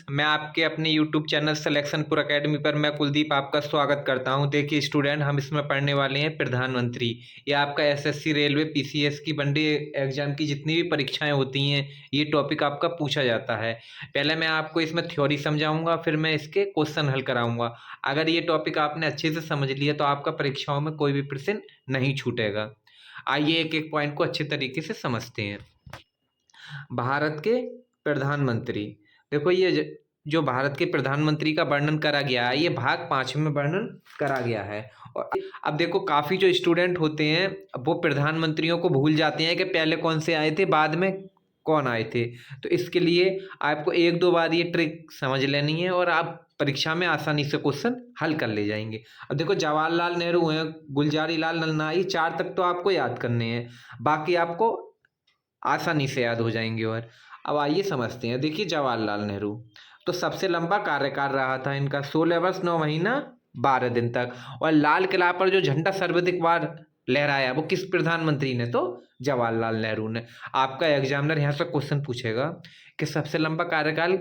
मैं आपके अपने यूट्यूब चैनल सिलेक्शनपुर एकेडमी पर मैं कुलदीप आपका स्वागत करता हूं। देखिए स्टूडेंट, हम इसमें पढ़ने वाले हैं प्रधानमंत्री। ये आपका एसएससी रेलवे पीसीएस की वनडे एग्जाम की जितनी भी परीक्षाएं होती हैं, ये टॉपिक आपका पूछा जाता है। पहले मैं आपको इसमें थ्योरी समझाऊंगा, फिर मैं इसके क्वेश्चन हल कराऊंगा। अगर ये टॉपिक आपने अच्छे से समझ लिया तो आपका परीक्षाओं में कोई भी प्रश्न नहीं छूटेगा। आइए एक एक पॉइंट को अच्छे तरीके से समझते हैं। भारत के प्रधानमंत्री, देखो ये जो भारत के प्रधानमंत्री का वर्णन करा गया है, ये भाग 5 में वर्णन करा गया है। और अब देखो काफ़ी जो स्टूडेंट होते हैं वो प्रधानमंत्रियों को भूल जाते हैं कि पहले कौन से आए थे, बाद में कौन आए थे। तो इसके लिए आपको एक दो बार ये ट्रिक समझ लेनी है और आप परीक्षा में आसानी से क्वेश्चन हल कर ले जाएंगे। अब देखो जवाहरलाल नेहरू हैं, गुलजारी लाल नंदा, ये 4 तक तो आपको याद करने हैं, बाकी आपको आसानी से याद हो जाएंगे। और अब आइए समझते हैं। देखिए जवाहरलाल नेहरू तो सबसे लंबा कार्यकाल रहा था इनका, 16 वर्ष 9 महीना 12 दिन तक। और लाल किला पर जो झंडा सर्वाधिक बार लहराया वो किस प्रधानमंत्री ने, तो जवाहरलाल नेहरू ने। आपका एग्जामिनर यहाँ से क्वेश्चन पूछेगा कि सबसे लंबा कार्यकाल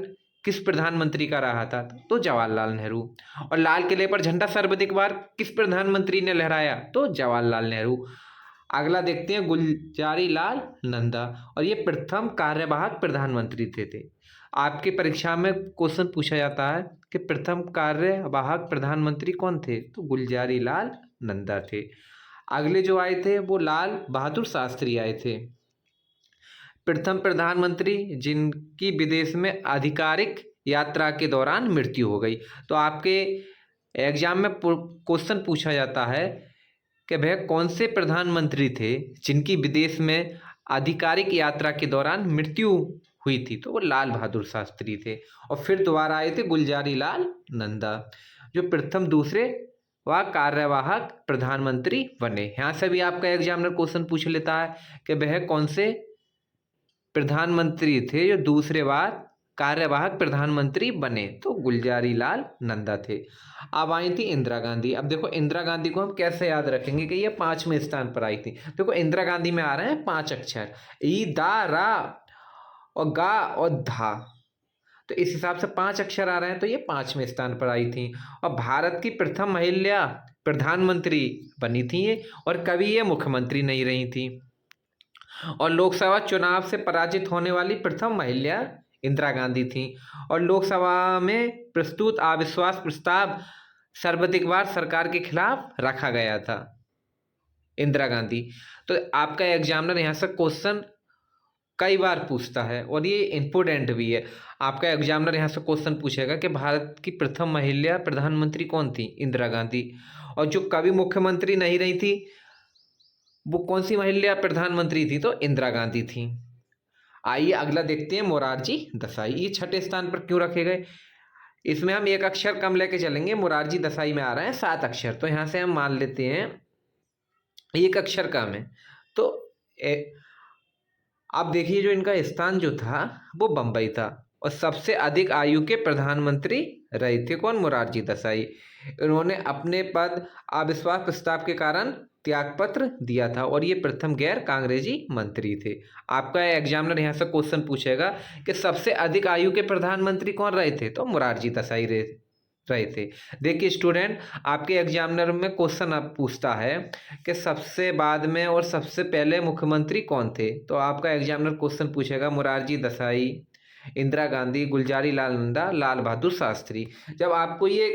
किस प्रधानमंत्री का रहा था, तो जवाहरलाल नेहरू। और लाल किले पर झंडा सर्वाधिक बार किस प्रधानमंत्री ने लहराया, तो जवाहरलाल नेहरू। अगला देखते हैं गुलजारी लाल नंदा, और ये प्रथम कार्यवाहक प्रधानमंत्री थे। आपकी परीक्षा में क्वेश्चन पूछा जाता है कि प्रथम कार्यवाहक प्रधानमंत्री कौन थे, तो गुलजारी लाल नंदा थे। अगले जो आए थे वो लाल बहादुर शास्त्री आए थे, प्रथम प्रधानमंत्री जिनकी विदेश में आधिकारिक यात्रा के दौरान मृत्यु हो गई। तो आपके एग्जाम में क्वेश्चन पूछा जाता है कि वह कौन से प्रधानमंत्री थे जिनकी विदेश में आधिकारिक यात्रा के दौरान मृत्यु हुई थी, तो वो लाल बहादुर शास्त्री थे। और फिर दोबारा आए थे गुलजारी लाल नंदा, जो प्रथम दूसरे व कार्यवाहक प्रधानमंत्री बने। यहाँ से भी आपका एग्जामिनर क्वेश्चन पूछ लेता है कि वह कौन से प्रधानमंत्री थे जो दूसरे बार कार्यवाहक प्रधानमंत्री बने, तो गुलजारी लाल नंदा थे। अब आई थी इंदिरा गांधी। अब देखो इंदिरा गांधी को हम कैसे याद रखेंगे कि ये 5वें स्थान पर आई थी। देखो इंदिरा गांधी में आ रहे हैं 5 अक्षर, ई दा रा और गा और धा, तो इस हिसाब से 5 अक्षर आ रहे हैं, तो ये 5वें स्थान पर आई थी। और भारत की प्रथम महिला प्रधानमंत्री बनी थी ये, और कभी ये मुख्यमंत्री नहीं रही थी। और लोकसभा चुनाव से पराजित होने वाली प्रथम महिला इंदिरा गांधी थी। और लोकसभा में प्रस्तुत अविश्वास प्रस्ताव सर्वाधिक बार सरकार के खिलाफ रखा गया था, इंदिरा गांधी। तो आपका एग्जामिनर यहाँ से क्वेश्चन कई बार पूछता है और ये इम्पोर्टेंट भी है। आपका एग्जामिनर यहाँ से क्वेश्चन पूछेगा कि भारत की प्रथम महिला प्रधानमंत्री कौन थी, इंदिरा गांधी। और जो कभी मुख्यमंत्री नहीं रही थी वो कौन सी महिला प्रधानमंत्री थी, तो इंदिरा गांधी थी। आइए अगला देखते हैं मोरारजी देसाई। ये 6ठे स्थान पर क्यों रखे गए, इसमें हम एक अक्षर कम लेके चलेंगे। मोरारजी देसाई में आ रहे हैं 7 अक्षर, तो यहाँ से हम मान लेते हैं एक अक्षर कम है। तो अब देखिए जो इनका स्थान जो था वो बंबई था। और सबसे अधिक आयु के प्रधानमंत्री रहे थे कौन, मोरारजी देसाई। इन्होंने अपने पद अविश्वास प्रस्ताव के कारण त्यागपत्र दिया था, और ये प्रथम गैर कांग्रेसी मंत्री थे। आपका एग्जामिनर यहाँ से क्वेश्चन पूछेगा कि सबसे अधिक आयु के प्रधानमंत्री कौन रहे थे, तो मोरारजी देसाई रहे थे। देखिए स्टूडेंट, आपके एग्जामिनर में क्वेश्चन अब पूछता है कि सबसे बाद में और सबसे पहले मुख्यमंत्री कौन थे, तो आपका एग्जामिनर क्वेश्चन पूछेगा मोरारजी देसाई, इंदिरा गांधी, गुलजारी लाल नंदा, लाल बहादुर शास्त्री। जब आपको ये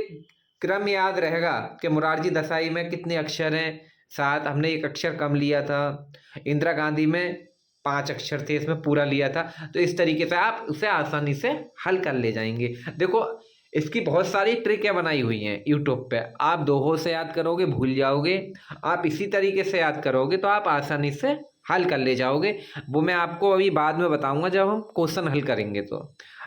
क्रम याद रहेगा कि मोरारजी देसाई में कितने अक्षर हैं, 7, हमने एक अक्षर कम लिया था। इंदिरा गांधी में 5 अक्षर थे, इसमें पूरा लिया था। तो इस तरीके से आप उसे आसानी से हल कर ले जाएंगे। देखो इसकी बहुत सारी ट्रिकें बनाई हुई हैं यूट्यूब पे, आप दोहों से याद करोगे भूल जाओगे, आप इसी तरीके से याद करोगे तो आप आसानी से हल कर ले जाओगे। वो मैं आपको अभी बाद में बताऊंगा जब हम क्वेश्चन हल करेंगे। तो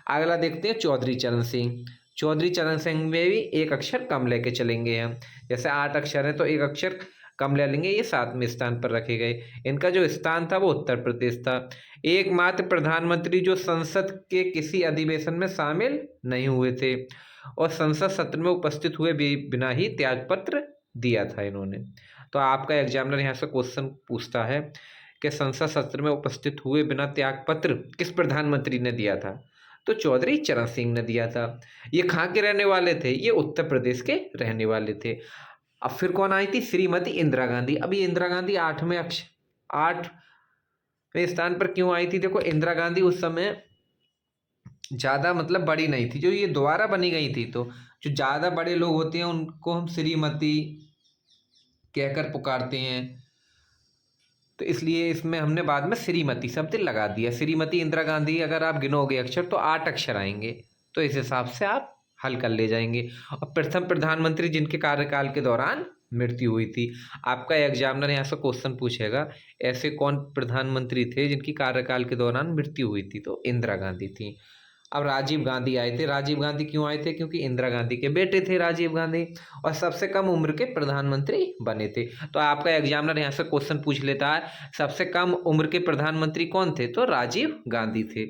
अगला देखते हैं चौधरी चरण सिंह। चौधरी चरण सिंह में भी एक अक्षर कम लेके चलेंगे हम, जैसे 8 अक्षर हैं तो एक अक्षर कम ले लेंगे, ये 7वें स्थान पर रखे गए। इनका जो स्थान था वो उत्तर प्रदेश था। एकमात्र प्रधानमंत्री जो संसद के किसी अधिवेशन में शामिल नहीं हुए थे, और संसद सत्र में उपस्थित हुए बिना ही त्यागपत्र दिया था इन्होंने। तो आपका एग्जामिनर यहाँ से क्वेश्चन पूछता है कि संसद सत्र में उपस्थित हुए बिना त्यागपत्र किस प्रधानमंत्री ने दिया था, तो चौधरी चरण सिंह ने दिया था। ये कहाँ के रहने वाले थे? ये उत्तर प्रदेश के रहने वाले थे। अब फिर कौन आई थी? श्रीमती इंदिरा गांधी। अब ये इंदिरा गांधी 8वें स्थान पर क्यों आई थी? देखो, इंदिरा गांधी उस समय ज़्यादा मतलब बड़ी नहीं थी, जो ये दोबारा बनी गई थी, तो जो ज़्यादा बड़े लोग होते हैं उनको हम श्रीमती कहकर पुकारते हैं, तो इसलिए इसमें हमने बाद में श्रीमती शब्द लगा दिया। श्रीमती इंदिरा गांधी अगर आप गिनोगे अक्षर तो 8 अक्षर आएंगे, तो इस हिसाब से आप हल कर ले जाएंगे। और प्रथम प्रधानमंत्री जिनके कार्यकाल के दौरान मृत्यु हुई थी, आपका एग्जामिनर यहाँ से क्वेश्चन पूछेगा ऐसे कौन प्रधानमंत्री थे जिनकी कार्यकाल के दौरान मृत्यु हुई थी, तो इंदिरा गांधी थी। अब राजीव गांधी आए थे। राजीव गांधी क्यों आए थे? क्योंकि इंदिरा गांधी के बेटे थे राजीव गांधी, और सबसे कम उम्र के प्रधानमंत्री बने थे। तो आपका एग्जामिनर यहाँ से क्वेश्चन पूछ लेता है सबसे कम उम्र के प्रधानमंत्री कौन थे? तो राजीव गांधी थे।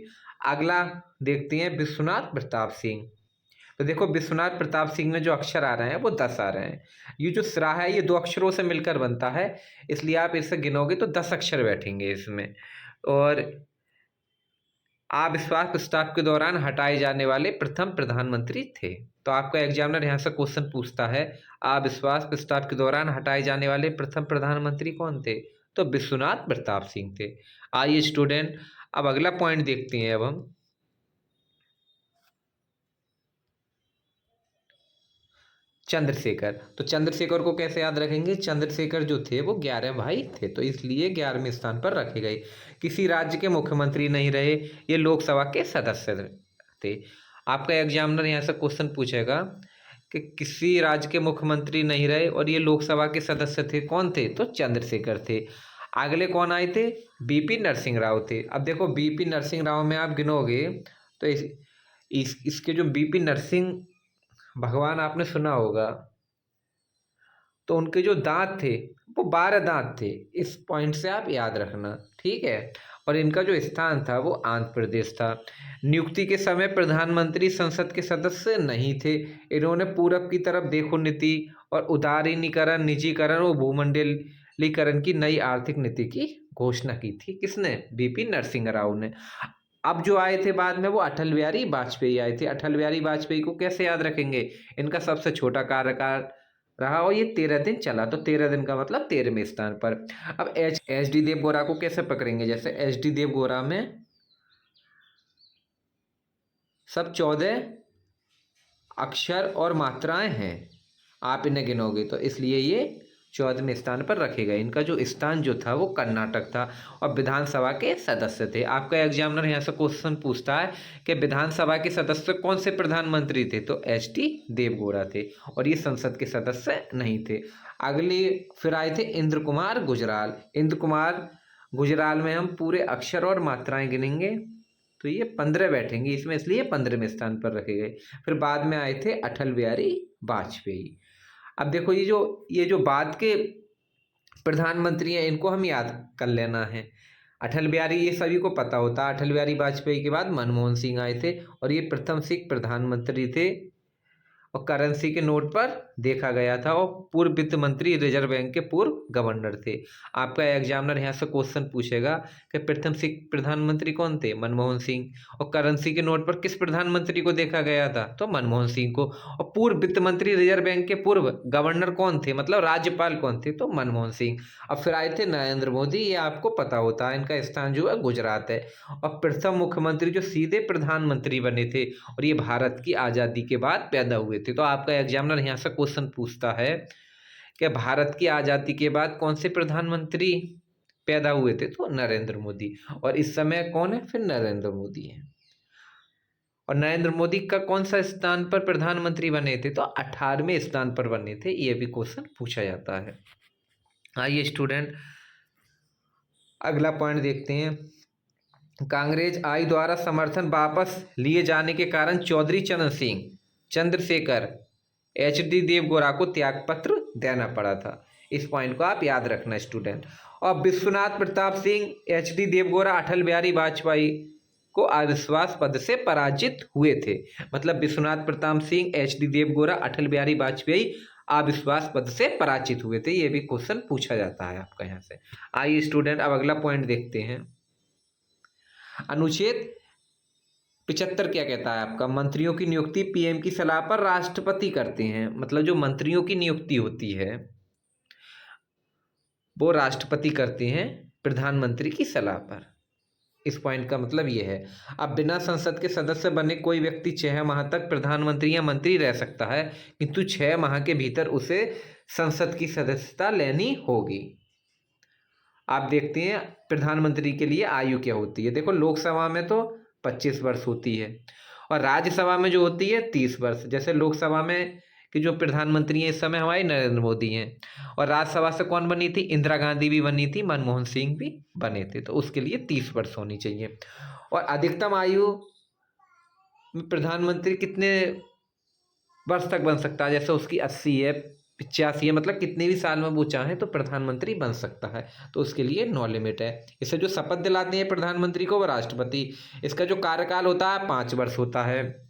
अगला देखते हैं विश्वनाथ प्रताप सिंह। तो देखो, विश्वनाथ प्रताप सिंह में जो अक्षर आ रहे हैं वो 10 आ रहे हैं। ये जो स्रा है ये 2 अक्षरों से मिलकर बनता है, इसलिए आप इसे गिनोगे तो 10 अक्षर बैठेंगे इसमें। और अविश्वास प्रस्ताव के दौरान हटाए जाने वाले प्रथम प्रधानमंत्री थे। तो आपका एग्जामिनर यहाँ से क्वेश्चन पूछता है अविश्वास प्रस्ताव के दौरान हटाए जाने वाले प्रथम प्रधानमंत्री कौन थे? तो विश्वनाथ प्रताप सिंह थे। आइए स्टूडेंट, अब अगला पॉइंट देखते हैं। अब हम चंद्रशेखर। तो चंद्रशेखर को कैसे याद रखेंगे? चंद्रशेखर जो थे वो 11 भाई थे, तो इसलिए 11वें स्थान पर रखे गए। किसी राज्य के मुख्यमंत्री नहीं रहे, ये लोकसभा के सदस्य थे। आपका एग्जामिनर यहाँ से क्वेश्चन पूछेगा कि किसी राज्य के मुख्यमंत्री नहीं रहे और ये लोकसभा के सदस्य थे, कौन थे? तो चंद्रशेखर थे। अगले कौन आए थे? बीपी नरसिंह राव थे। अब देखो, बीपी नरसिंह राव में आप गिनोगे तो इसके जो बीपी नरसिंह भगवान आपने सुना होगा, तो उनके जो दांत थे वो 12 दांत थे। इस पॉइंट से आप याद रखना, ठीक है। और इनका जो स्थान था वो आंध्र प्रदेश था। नियुक्ति के समय प्रधानमंत्री संसद के सदस्य नहीं थे। इन्होंने पूरब की तरफ देखो नीति और उदारीकरण, निजीकरण और भूमंडलीकरण की नई आर्थिक नीति की घोषणा की थी। किसने? बीपी नरसिंह राव ने। अब जो आए थे बाद में वो अटल बिहारी वाजपेयी आए थे। अटल बिहारी वाजपेयी को कैसे याद रखेंगे? इनका सबसे छोटा कार्यकाल रहा और ये 13 दिन चला, तो 13 दिन का मतलब 13वें स्थान पर। अब एच डी देवगौड़ा को कैसे पकड़ेंगे? जैसे एच डी देवगौड़ा में सब 14 अक्षर और मात्राएं हैं, आप इन्हें गिनोगे तो, इसलिए ये 14वें स्थान पर रखे गए। इनका जो स्थान जो था वो कर्नाटक था और विधानसभा के सदस्य थे। आपका एग्जामिनर यहाँ से क्वेश्चन पूछता है कि विधानसभा के सदस्य कौन से प्रधानमंत्री थे? तो एच डी देवगौड़ा थे, और ये संसद के सदस्य नहीं थे। अगले फिर आए थे इंद्र कुमार गुजराल। इंद्र कुमार गुजराल में हम पूरे अक्षर और मात्राएं गिनेंगे तो ये 15 बैठेंगे इसमें, इसलिए 15वें स्थान पर रखे गए। फिर बाद में आए थे अटल बिहारी वाजपेयी। अब देखो, ये जो बाद के प्रधानमंत्री हैं इनको हम याद कर लेना है। अटल बिहारी, ये सभी को पता होता है, अटल बिहारी वाजपेयी के बाद मनमोहन सिंह आए थे और ये प्रथम सिख प्रधानमंत्री थे और करेंसी के नोट पर देखा गया था, और पूर्व वित्त मंत्री, रिजर्व बैंक के पूर्व गवर्नर थे। आपका एग्जामिनर यहाँ से क्वेश्चन पूछेगा कि प्रथम सिख प्रधानमंत्री कौन थे? मनमोहन सिंह। और करेंसी के नोट पर किस प्रधानमंत्री को देखा गया था? तो मनमोहन सिंह को। और पूर्व वित्त मंत्री, रिजर्व बैंक के पूर्व गवर्नर कौन थे, मतलब राज्यपाल कौन थे? तो मनमोहन सिंह। अब फिर आए थे नरेंद्र मोदी। ये आपको पता होता है, इनका स्थान जो है गुजरात है। और प्रथम मुख्यमंत्री जो सीधे प्रधानमंत्री बने थे, और ये भारत की आज़ादी के बाद पैदा हुए थे। तो आपका एग्जामिनर यहाँ से क्वेश्चन पूछता है कि भारत की आज़ादी के बाद कौन से प्रधानमंत्री पैदा हुए थे? तो नरेंद्र मोदी। और इस समय कौन है? फिर नरेंद्र मोदी है। और नरेंद्र मोदी का कौन सा स्थान पर प्रधानमंत्री बने थे? तो 18वें स्थान पर बने थे। ये भी क्वेश्चन पूछा जाता है। आइए स्टूडेंट, अगला पॉइंट देखते हैं। कांग्रेस आई द्वारा समर्थन वापस लिए जाने के कारण चौधरी चंद्रशेखर एच डी देवगौड़ा को त्यागपत्र देना पड़ा था। इस पॉइंट को आप याद रखना स्टूडेंट। और विश्वनाथ प्रताप सिंह एच डी देवगौड़ा अटल बिहारी वाजपेयी को अविश्वास पद से पराजित हुए थे। मतलब विश्वनाथ प्रताप सिंह एच डी देवगौड़ा अटल बिहारी वाजपेयी अविश्वास पद से पराजित हुए थे। ये भी क्वेश्चन पूछा जाता है आपका यहाँ से। आइए स्टूडेंट, अब अगला पॉइंट देखते हैं। अनुच्छेद 75 क्या कहता है आपका, मंत्रियों की नियुक्ति पीएम की सलाह पर राष्ट्रपति करते हैं। मतलब जो मंत्रियों की नियुक्ति होती है वो राष्ट्रपति करते हैं प्रधानमंत्री की सलाह पर। इस पॉइंट का मतलब ये है। अब बिना संसद के सदस्य बने कोई व्यक्ति 6 माह तक प्रधानमंत्री या मंत्री रह सकता है, किंतु 6 माह के भीतर उसे संसद की सदस्यता लेनी होगी। आप देखते हैं प्रधानमंत्री के लिए आयु क्या होती है। देखो लोकसभा में तो 25 वर्ष होती है और राज्यसभा में जो होती है 30 वर्ष। जैसे लोकसभा में कि जो प्रधानमंत्री हैं इस समय हमारे नरेंद्र मोदी हैं, और राज्यसभा से कौन बनी थी, इंदिरा गांधी भी बनी थी, मनमोहन सिंह भी बने थे, तो उसके लिए 30 वर्ष होनी चाहिए। और अधिकतम आयु में प्रधानमंत्री कितने वर्ष तक बन सकता है, जैसे उसकी 80 है, 85 है, मतलब कितने भी साल में वो चाहे तो प्रधानमंत्री बन सकता है। तो उसके लिए नो लिमिट है। इसे जो शपथ दिलाते हैं प्रधानमंत्री को वो राष्ट्रपति। इसका जो कार्यकाल होता है 5 वर्ष होता है।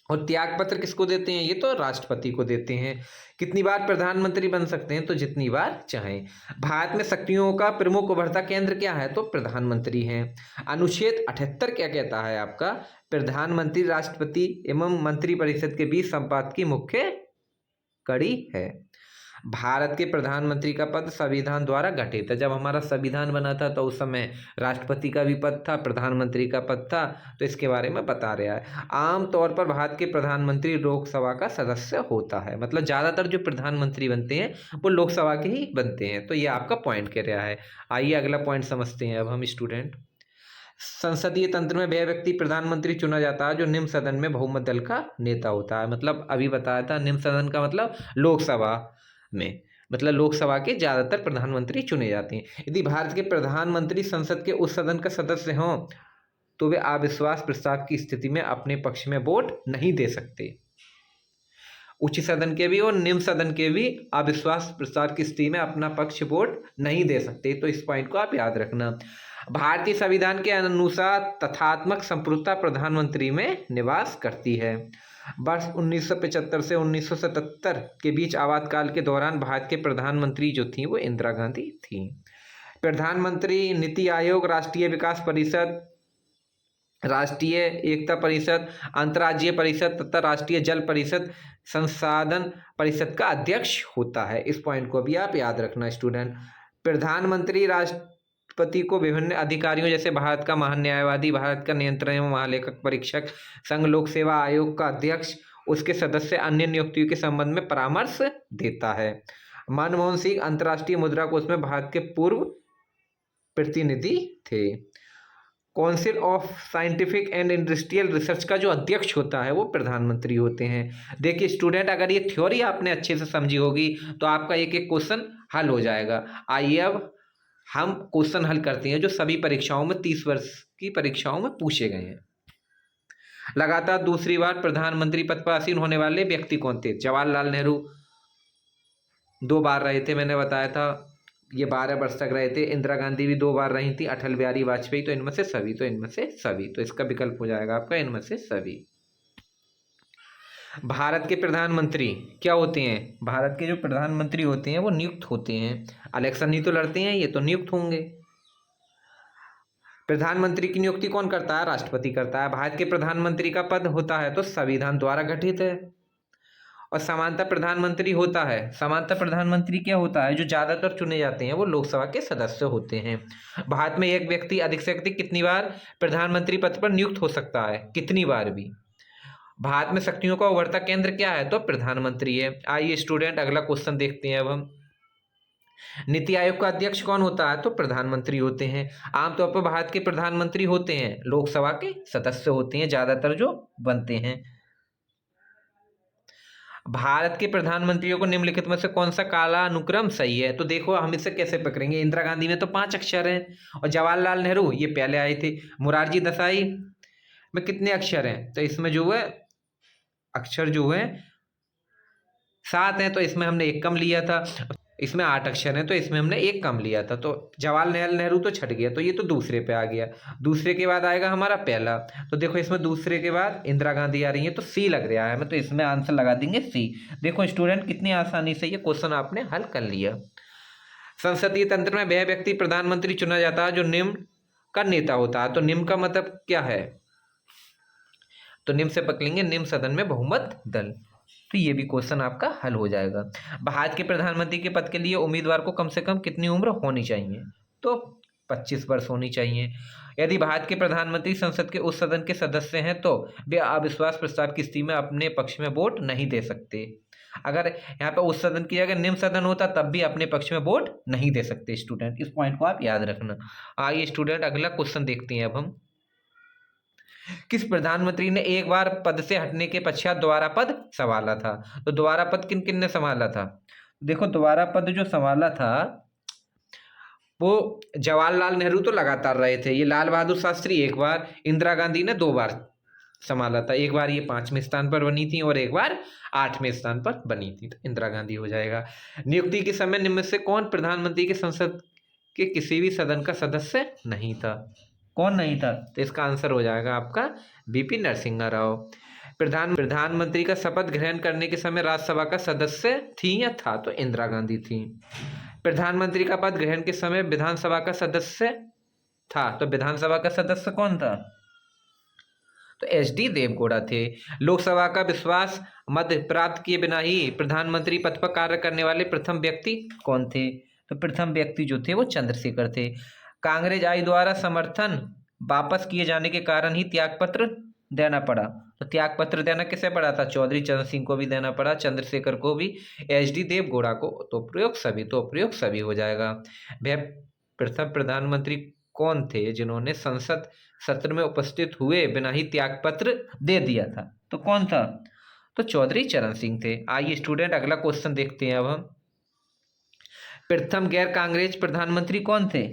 और त्याग पत्र किसको देते हैं, ये तो राष्ट्रपति को देते हैं। कितनी बार प्रधानमंत्री बन सकते हैं, तो जितनी बार चाहें। भारत में शक्तियों का प्रमुख उभरता केंद्र क्या है, तो प्रधानमंत्री हैं। अनुच्छेद 78 क्या कहता है आपका, प्रधानमंत्री राष्ट्रपति एवं मंत्रिपरिषद के बीच संवाद की मुख्य कड़ी है। भारत के प्रधानमंत्री का पद संविधान द्वारा गठित है। जब हमारा संविधान बना था तो उस समय राष्ट्रपति का भी पद था, प्रधानमंत्री का पद था, तो इसके बारे में बता रहा है। आमतौर पर भारत के प्रधानमंत्री लोकसभा का सदस्य होता है। मतलब ज़्यादातर जो प्रधानमंत्री बनते हैं वो लोकसभा के ही बनते हैं। तो ये आपका पॉइंट कह रहा है। आइए अगला पॉइंट समझते हैं अब हम स्टूडेंट। संसदीय तंत्र में वह व्यक्ति प्रधानमंत्री चुना जाता है जो निम्न सदन में बहुमत दल का नेता होता है। मतलब अभी बताया था निम्न सदन का मतलब लोकसभा में, मतलब लोकसभा के ज्यादातर प्रधानमंत्री चुने जाते हैं। यदि भारत के प्रधानमंत्री संसद के उस सदन का सदस्य हों तो वे अविश्वास प्रस्ताव की स्थिति में अपने पक्ष में वोट नहीं दे सकते। उच्च सदन के भी और निम्न सदन के भी अविश्वास प्रस्ताव की स्थिति में अपना पक्ष वोट नहीं दे सकते। तो इस पॉइंट को आप याद रखना। भारतीय संविधान के अनुसार तथात्मक संप्रभुता प्रधानमंत्री में निवास करती है। वर्ष 1975 से 1977 के बीच आपातकाल के दौरान भारत के प्रधानमंत्री जो थी वो इंदिरा गांधी थी। प्रधानमंत्री नीति आयोग, राष्ट्रीय विकास परिषद, राष्ट्रीय एकता परिषद, अंतर्राज्यीय परिषद तथा राष्ट्रीय जल परिषद संसाधन परिषद का अध्यक्ष होता है। इस पॉइंट को भी आप याद रखना स्टूडेंट। प्रधानमंत्री राष्ट्रपति को विभिन्न अधिकारियों जैसे भारत का महान्यायवादी, भारत का नियंत्रण एवं महालेखक परीक्षक, संघ लोक सेवा आयोग का अध्यक्ष, उसके सदस्य अन्य नियुक्तियों के संबंध में परामर्श देता है। मनमोहन सिंह अंतर्राष्ट्रीय मुद्रा कोष में भारत के पूर्व प्रतिनिधि थे। Council of scientific and industrial research का जो अध्यक्ष होता है वो प्रधानमंत्री होते हैं। देखिए स्टूडेंट, अगर ये थ्योरी आपने अच्छे से समझी होगी तो आपका एक एक क्वेश्चन हल हो जाएगा। आइए अब हम क्वेश्चन हल करते हैं जो सभी परीक्षाओं में 30 वर्ष की परीक्षाओं में पूछे गए हैं। लगातार दूसरी बार प्रधानमंत्री पद पर आसीन होने वाले व्यक्ति कौन थे? जवाहरलाल नेहरू 2 बार रहे थे, मैंने बताया था, ये 12 वर्ष तक रहे थे। इंदिरा गांधी भी 2 बार रही थी, अटल बिहारी वाजपेयी, तो इनमें से सभी, तो इनमें से सभी, तो इसका विकल्प हो जाएगा आपका इनमें से सभी। भारत के प्रधानमंत्री क्या होते हैं? भारत के जो प्रधानमंत्री होते हैं वो नियुक्त होते हैं। इलेक्शन नहीं तो लड़ते हैं, ये तो नियुक्त होंगे। प्रधानमंत्री की नियुक्ति कौन करता है? राष्ट्रपति करता है। भारत के प्रधानमंत्री का पद होता है तो संविधान द्वारा गठित है। और समानता प्रधानमंत्री होता है। समानता प्रधानमंत्री क्या होता है? जो ज्यादातर चुने जाते हैं वो लोकसभा के सदस्य होते हैं। भारत में एक व्यक्ति अधिक से अधिक कितनी बार प्रधानमंत्री पद पर नियुक्त हो सकता है? कितनी बार भी। भारत में शक्तियों का उभरता केंद्र क्या है? तो प्रधानमंत्री है। आइए स्टूडेंट अगला क्वेश्चन देखते हैं अब हम। नीति आयोग का अध्यक्ष कौन होता है? तो प्रधानमंत्री होते हैं। आमतौर पर भारत के प्रधानमंत्री होते हैं लोकसभा के सदस्य होते हैं, ज्यादातर जो बनते हैं। भारत के प्रधानमंत्रियों को निम्नलिखित में से कौन सा काला अनुक्रम सही है? तो देखो हम इसे कैसे पकड़ेंगे। इंदिरा गांधी में तो 5 अक्षर हैं और जवाहरलाल नेहरू ये पहले आए थे। मोरारजी देसाई में कितने अक्षर हैं? तो इसमें जो है अक्षर जो है 7 हैं, तो इसमें हमने 1 कम लिया था। इसमें 8 अक्षर हैं तो इसमें हमने 1 कम लिया था। तो जवाहरलाल नेहरू तो छट गया, तो ये तो दूसरे पे आ गया। दूसरे के बाद आएगा हमारा पहला। तो देखो इसमें दूसरे के बाद इंदिरा गांधी आ रही है तो सी लग रहा है हमें, तो इसमें आंसर लगा देंगे सी। देखो स्टूडेंट कितनी आसानी से ये क्वेश्चन आपने हल कर लिया। संसदीय तंत्र में वह व्यक्ति प्रधानमंत्री चुना जाता है जो निम्न का नेता होता है। तो निम्न का मतलब क्या है? तो निम्न से पकड़ेंगे निम्न सदन में बहुमत दल। तो ये भी क्वेश्चन आपका हल हो जाएगा। भारत के प्रधानमंत्री के पद के लिए उम्मीदवार को कम से कम कितनी उम्र होनी चाहिए? तो 25 वर्ष होनी चाहिए। यदि भारत के प्रधानमंत्री संसद के उस सदन के सदस्य हैं तो वे अविश्वास प्रस्ताव की स्थिति में अपने पक्ष में वोट नहीं दे सकते। अगर यहाँ पे उस सदन की जगह निम्न सदन होता तब भी अपने पक्ष में वोट नहीं दे सकते स्टूडेंट, इस पॉइंट को आप याद रखना। आइए स्टूडेंट अगला क्वेश्चन देखते हैं अब हम। किस प्रधानमंत्री ने एक बार पद से हटने के पश्चात दोबारा पद संभाला था? तो दोबारा पद किन किन ने संभाला था? देखो दोबारा पद जो संभाला था वो जवाहरलाल नेहरू तो लगातार रहे थे, ये लाल बहादुर शास्त्री एक बार, इंदिरा गांधी ने 2 बार संभाला था। एक बार ये 5वें स्थान पर बनी थी और एक बार 8वें स्थान पर बनी थी, तो इंदिरा गांधी हो जाएगा। नियुक्ति के समय निम्न में से कौन प्रधानमंत्री के संसद के किसी भी सदन का सदस्य नहीं था? कौन नहीं था? तो इसका आंसर हो जाएगा आपका बीपी नरसिम्हा राव। प्रधानमंत्री का शपथ ग्रहण करने के समय राज्यसभा का सदस्य थी या था? तो इंदिरा गांधी थी। प्रधानमंत्री का पद ग्रहण के समय विधानसभा का सदस्य था, तो विधानसभा का सदस्य कौन था? तो एचडी देवगौड़ा थे। लोकसभा का विश्वास मत प्राप्त किए बिना ही प्रधानमंत्री पद पर कार्य करने वाले प्रथम व्यक्ति कौन थे? तो प्रथम व्यक्ति जो थे वो चंद्रशेखर थे। कांग्रेस आई द्वारा समर्थन वापस किए जाने के कारण ही त्यागपत्र देना पड़ा, तो त्यागपत्र देना किसे पड़ा था? चौधरी चरण सिंह को भी देना पड़ा, चंद्रशेखर को भी, एचडी देवगौड़ा को। तो प्रयोग सभी हो जाएगा। वह प्रथम प्रधानमंत्री कौन थे जिन्होंने संसद सत्र में उपस्थित हुए बिना ही त्यागपत्र दे दिया था? तो कौन था? तो चौधरी चरण सिंह थे। आइए स्टूडेंट अगला क्वेश्चन देखते हैं अब हम। प्रथम गैर कांग्रेस प्रधानमंत्री कौन थे?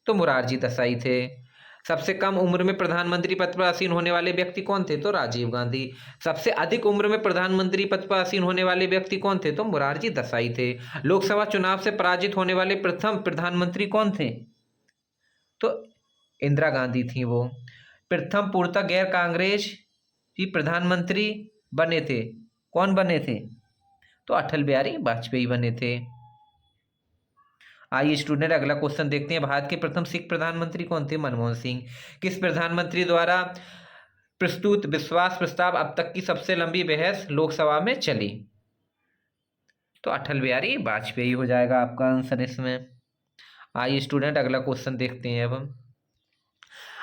तो मोरारजी देसाई थे। सबसे कम उम्र में प्रधानमंत्री पद पर आसीन होने वाले व्यक्ति कौन थे? तो राजीव गांधी। सबसे अधिक उम्र में प्रधानमंत्री पद पर आसीन होने वाले व्यक्ति कौन थे? तो मोरारजी देसाई थे। लोकसभा चुनाव से पराजित होने वाले प्रथम प्रधानमंत्री कौन थे? तो इंदिरा गांधी थी वो। प्रथम पूर्णतः गैर कांग्रेस की प्रधानमंत्री बने थे, कौन बने थे? तो अटल बिहारी वाजपेयी बने थे। आइए स्टूडेंट अगला क्वेश्चन देखते हैं। भारत के प्रथम सिख प्रधानमंत्री कौन थे? मनमोहन सिंह। किस प्रधानमंत्री द्वारा प्रस्तुत विश्वास प्रस्ताव अब तक की सबसे लंबी बहस लोकसभा में चली? तो अटल बिहारी वाजपेयी हो जाएगा आपका आंसर इसमें। आइए स्टूडेंट अगला क्वेश्चन देखते हैं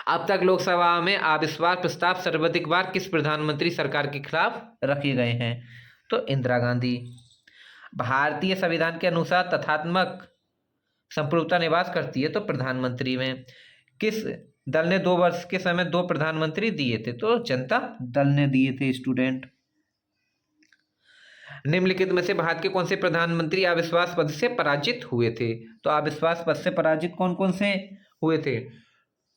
अब तक लोकसभा में अविश्वास प्रस्ताव सर्वाधिक बार किस प्रधानमंत्री सरकार के खिलाफ रखे गए हैं? तो इंदिरा गांधी। भारतीय संविधान के अनुसार तथात्मक संप्रभुता निवास करती है तो प्रधानमंत्री में। किस दल ने 2 वर्ष के समय 2 प्रधानमंत्री दिए थे? तो जनता दल ने दिए थे स्टूडेंट। निम्नलिखित में से भारत के कौन से प्रधानमंत्री अविश्वास पद से पराजित हुए थे? तो अविश्वास पद से पराजित कौन कौन से हुए थे?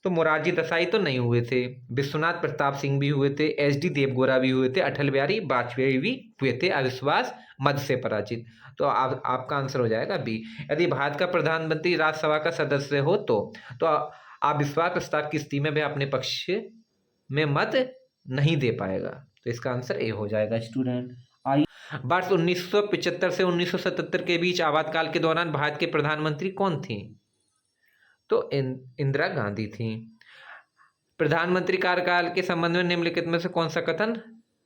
तो मोरारजी देसाई तो नहीं हुए थे, विश्वनाथ प्रताप सिंह भी हुए थे, एचडी देवगौड़ा भी हुए थे, अटल बिहारी वाजपेयी भी हुए थे अविश्वास मत से पराजित। तो आपका आंसर हो जाएगा बी। यदि भारत का प्रधानमंत्री राज्यसभा का सदस्य हो तो अविश्वास प्रस्ताव की स्थिति में वह अपने पक्ष में मत नहीं दे पाएगा, तो इसका आंसर ए हो जाएगा स्टूडेंट। वर्ष 1975 से 1977 के बीच आपातकाल के दौरान भारत के प्रधानमंत्री कौन थी? तो इंदिरा गांधी थी। प्रधानमंत्री कार्यकाल के संबंध में निम्नलिखित में से कौन सा कथन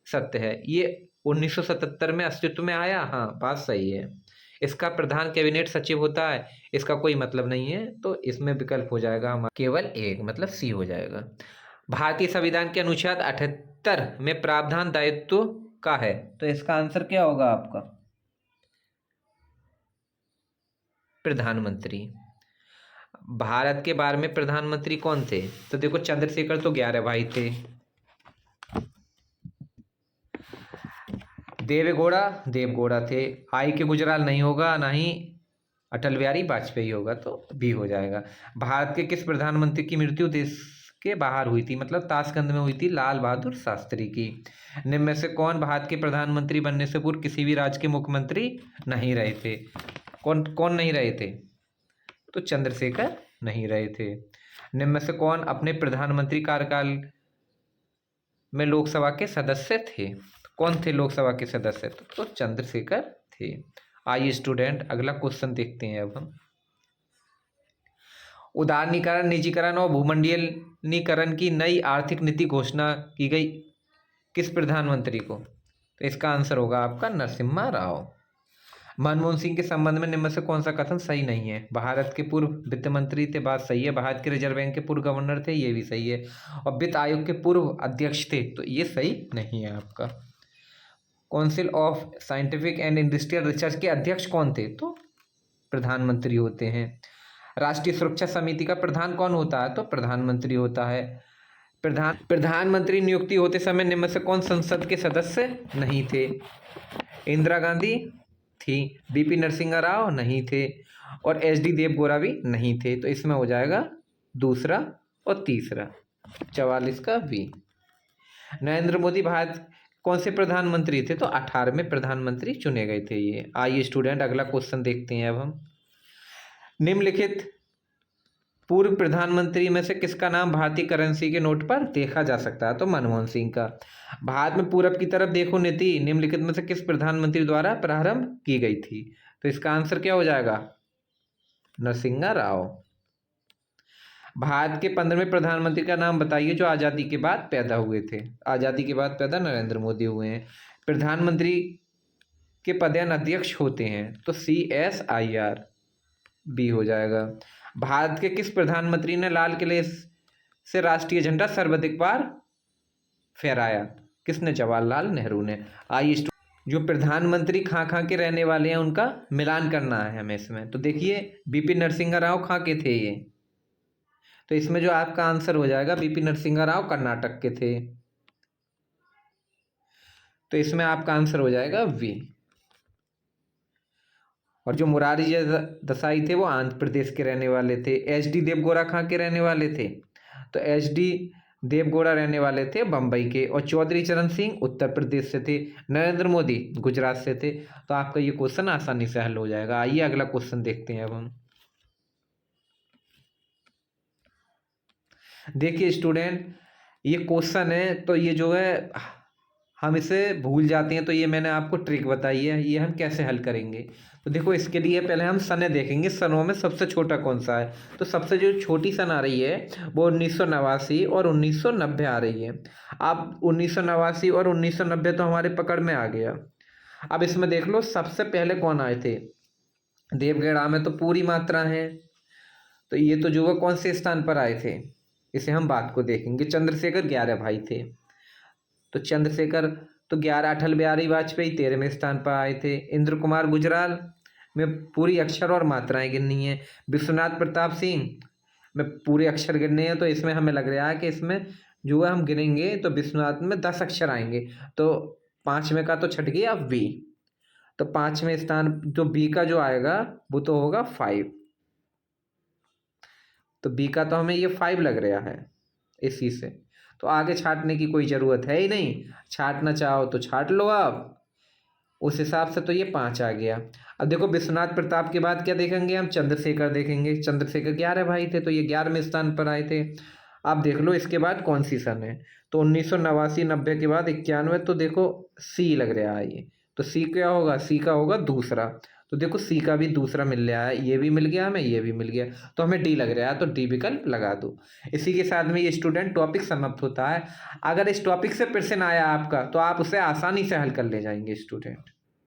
सत्य है? ये 1977 में अस्तित्व में आया, हाँ बात सही है। इसका प्रधान कैबिनेट सचिव होता है, इसका कोई मतलब नहीं है, तो इसमें विकल्प हो जाएगा हमारा केवल एक, मतलब सी हो जाएगा। भारतीय संविधान के अनुच्छेद 78 में प्रावधान दायित्व का है, तो इसका आंसर क्या होगा आपका? प्रधानमंत्री। भारत के 12वें प्रधानमंत्री कौन थे? तो देखो चंद्रशेखर तो 11 भाई थे, देवगौड़ा थे, आई के गुजराल नहीं होगा, ना ही अटल बिहारी वाजपेयी होगा, तो भी हो जाएगा। भारत के किस प्रधानमंत्री की मृत्यु देश के बाहर हुई थी, मतलब ताशकंद में हुई थी? लाल बहादुर शास्त्री की। निम्न में से कौन भारत के प्रधानमंत्री बनने से पूर्व किसी भी राज्य के मुख्यमंत्री नहीं रहे थे? कौन नहीं रहे थे? तो चंद्रशेखर नहीं रहे थे। निम्न में से कौन अपने प्रधानमंत्री कार्यकाल में लोकसभा के सदस्य थे? कौन थे लोकसभा के सदस्य? तो चंद्रशेखर थे। आइए स्टूडेंट अगला क्वेश्चन देखते हैं अब हम। उदारीकरण, निजीकरण और भूमंडलीकरण की नई आर्थिक नीति घोषणा की गई किस प्रधानमंत्री को? तो इसका आंसर होगा आपका नरसिम्हा राव। मनमोहन सिंह के संबंध में निम्न में से कौन सा कथन सही नहीं है? भारत के पूर्व वित्त मंत्री थे, बात सही है। भारत के रिजर्व बैंक के पूर्व गवर्नर थे, ये भी सही है। और वित्त आयोग के पूर्व अध्यक्ष थे, तो ये सही नहीं है आपका। Council of scientific and industrial research के अध्यक्ष कौन थे? तो प्रधानमंत्री होते हैं। राष्ट्रीय सुरक्षा समिति का प्रधान कौन होता है? तो प्रधानमंत्री होता है। प्रधानमंत्री नियुक्ति होते समय निम्न में से कौन संसद के सदस्य नहीं थे? इंदिरा गांधी थी, बीपी नरसिम्हा राव नहीं थे, और एचडी देवगौड़ा भी नहीं थे। तो इसमें हो जाएगा दूसरा और तीसरा, 44 का बी। नरेंद्र मोदी भारत कौन से प्रधानमंत्री थे? तो 18वें प्रधानमंत्री चुने गए थे ये। आइए स्टूडेंट अगला क्वेश्चन देखते हैं अब हम। निम्नलिखित पूर्व प्रधानमंत्री में से किसका नाम भारतीय करेंसी के नोट पर देखा जा सकता है? तो मनमोहन सिंह का। भारत में पूरब की तरफ देखो नीति निम्नलिखित में से किस प्रधानमंत्री द्वारा प्रारंभ की गई थी? तो इसका आंसर क्या हो जाएगा? नरसिम्हा राव। भारत के 15वें प्रधानमंत्री का नाम बताइए जो आज़ादी के बाद पैदा हुए थे। आज़ादी के बाद पैदा नरेंद्र मोदी हुए हैं। प्रधानमंत्री के पदेन अध्यक्ष होते हैं, तो CSIR बी हो जाएगा। भारत के किस प्रधानमंत्री ने लाल किले से राष्ट्रीय झंडा सर्वाधिक बार फहराया? किसने? जवाहरलाल नेहरू ने। आइए जो प्रधानमंत्री खां के रहने वाले हैं उनका मिलान करना है हमें इसमें। तो देखिए बीपी नरसिम्हा राव खां के थे ये, तो इसमें जो आपका आंसर हो जाएगा बीपी नरसिम्हा राव कर्नाटक के थे, तो इसमें आपका आंसर हो जाएगा वी। और जो मुरारी देसाई थे वो आंध्र प्रदेश के रहने वाले थे। एचडी देवगौड़ा कहाँ के रहने वाले थे? तो एचडी देवगौड़ा रहने वाले थे बम्बई के। और चौधरी चरण सिंह उत्तर प्रदेश से थे। नरेंद्र मोदी गुजरात से थे। तो आपका ये क्वेश्चन आसानी से हल हो जाएगा। आइए अगला क्वेश्चन देखते हैं अब हम। देखिए स्टूडेंट, ये क्वेश्चन है तो ये जो है हम इसे भूल जाते हैं, तो ये मैंने आपको ट्रिक बताई है, ये हम कैसे हल करेंगे। तो देखो इसके लिए पहले हम सने देखेंगे, सनों में सबसे छोटा कौन सा है। तो सबसे जो छोटी सन आ रही है वो 1989 और 1990 आ रही है। अब 1989 और 1990 तो हमारे पकड़ में आ गया। अब इसमें देख लो सबसे पहले कौन आए थे। देवगढ़ा में तो पूरी मात्रा है, तो ये तो जो है कौन से स्थान पर आए थे, इसे हम बात को देखेंगे। चंद्रशेखर 11 भाई थे, तो चंद्रशेखर तो 11, अटल बिहारी वाजपेयी 13वें स्थान पर आए थे। इंद्र कुमार गुजराल में पूरी अक्षर और मात्राएं गिननी है। विश्वनाथ प्रताप सिंह में पूरे अक्षर गिनने हैं, तो इसमें हमें लग रहा है कि इसमें जो है हम गिनेंगे तो विश्वनाथ में 10 अक्षर आएंगे, तो 5वें का तो छट गया बी। तो 5वें स्थान जो बी का जो आएगा वो तो होगा 5। तो बी का तो हमें ये 5 लग रहा है इसी से। तो आगे छाटने की कोई ज़रूरत है ही नहीं, छाटना चाहो तो छाट लो आप, उस हिसाब से तो ये 5 आ गया। अब देखो विश्वनाथ प्रताप के बाद क्या देखेंगे हम? चंद्रशेखर देखेंगे। चंद्रशेखर 11 भाई थे, तो ये 11वें स्थान पर आए थे। आप देख लो इसके बाद कौन सी सन है। तो 1989 90 के बाद 91, तो देखो सी लग रहा है ये। तो सी क्या होगा? सी का होगा दूसरा। तो देखो सी का भी दूसरा मिल रहा है, ये भी मिल गया हमें, ये भी मिल गया, तो हमें डी लग रहा है, तो डी विकल्प लगा दो। इसी के साथ में ये स्टूडेंट टॉपिक समाप्त होता है। अगर इस टॉपिक से प्रश्न आया आपका तो आप उसे आसानी से हल कर ले जाएंगे स्टूडेंट।